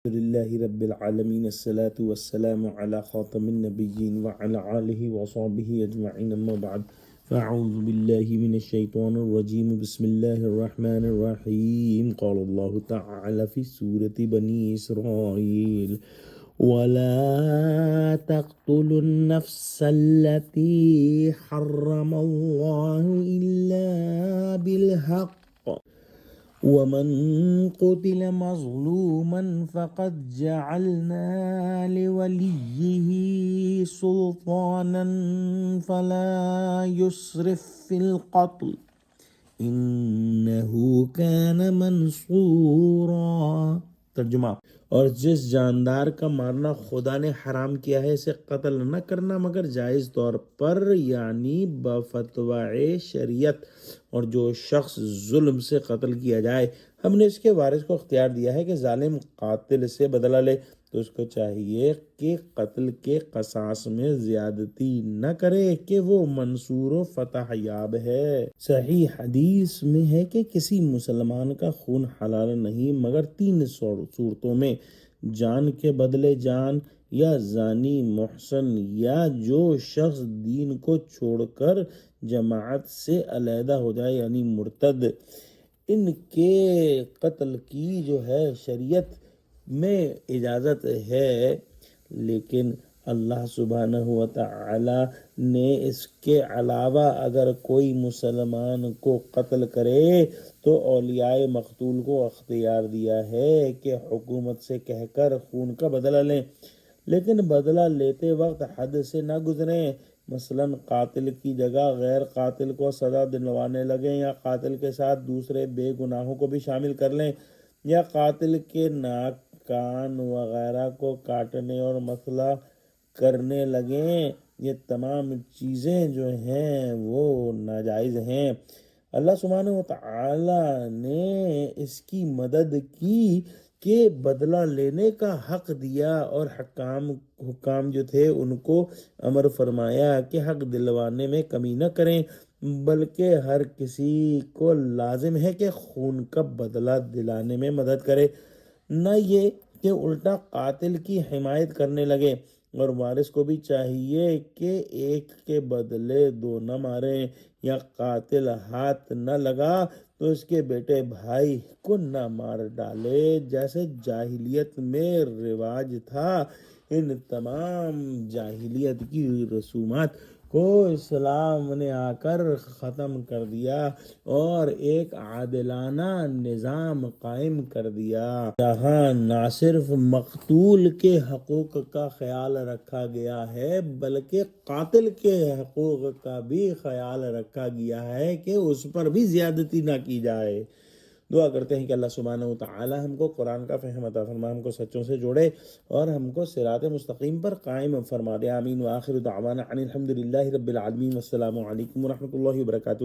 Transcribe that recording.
لله رب العالمين الصلاة والسلام على خاتم النبيين وعلى آله وصحبه أجمعين أما بعد فأعوذ بالله من الشيطان الرجيم بسم الله الرحمن الرحيم قال الله تعالى في سورة بني إسرائيل ولا تقتلوا النفس التي حرم الله إلا بالحق ومن قتل مظلوما فقد جعلنا لوليه سلطانا فلا يسرف في القتل إنه كان منصورا۔ ترجمہ، اور جس جاندار کا مارنا خدا نے حرام کیا ہے اسے قتل نہ کرنا مگر جائز طور پر یعنی بفتوائے شریعت، اور جو شخص ظلم سے قتل کیا جائے ہم نے اس کے وارث کو اختیار دیا ہے کہ ظالم قاتل سے بدلہ لے تو اس کو چاہیے کہ قتل کے قصاص میں زیادتی نہ کرے کہ وہ منصور و فتح یاب ہے۔ صحیح حدیث میں ہے کہ کسی مسلمان کا خون حلال نہیں مگر 3 صورتوں میں: جان کے بدلے جان، یا زانی محسن، یا جو شخص دین کو چھوڑ کر جماعت سے علیحدہ ہو جائے یعنی مرتد۔ ان کے قتل کی جو ہے شریعت میں اجازت ہے، لیکن اللہ سبحانہ و تعالی نے اس کے علاوہ اگر کوئی مسلمان کو قتل کرے تو اولیاء مقتول کو اختیار دیا ہے کہ حکومت سے کہہ کر خون کا بدلہ لیں، لیکن بدلہ لیتے وقت حد سے نہ گزریں۔ مثلا قاتل کی جگہ غیر قاتل کو سزا دلوانے لگیں، یا قاتل کے ساتھ دوسرے بے گناہوں کو بھی شامل کر لیں، یا قاتل کے ناک، کان وغیرہ کو کاٹنے اور مسئلہ کرنے لگیں۔ یہ تمام چیزیں جو ہیں وہ ناجائز ہیں۔ اللہ سبحانہ و تعالی نے اس کی مدد کی کہ بدلہ لینے کا حق دیا، اور حکام جو تھے ان کو امر فرمایا کہ حق دلوانے میں کمی نہ کریں، بلکہ ہر کسی کو لازم ہے کہ خون کا بدلہ دلانے میں مدد کرے، نہ یہ کہ الٹا قاتل کی حمایت کرنے لگے۔ اور وارث کو بھی چاہیے کہ ایک کے بدلے 2 نہ ماریں، یا قاتل ہاتھ نہ لگا تو اس کے بیٹے بھائی کو نہ مار ڈالے جیسے جاہلیت میں رواج تھا۔ ان تمام جاہلیت کی رسومات کو اسلام نے آ کر ختم کر دیا اور ایک عادلانہ نظام قائم کر دیا، جہاں نہ صرف مقتول کے حقوق کا خیال رکھا گیا ہے بلکہ قاتل کے حقوق کا بھی خیال رکھا گیا ہے کہ اس پر بھی زیادتی نہ کی جائے۔ دعا کرتے ہیں کہ اللہ سبحانہ و تعالی ہم کو قرآن کا فہم عطا فرمائے، ہم کو سچوں سے جوڑے اور ہم کو صراط مستقیم پر قائم فرما دے۔ آمین۔ وآخر دعوانا ان الحمد للہ رب العالمین۔ والسلام علیکم ورحمۃ اللہ وبرکاتہ۔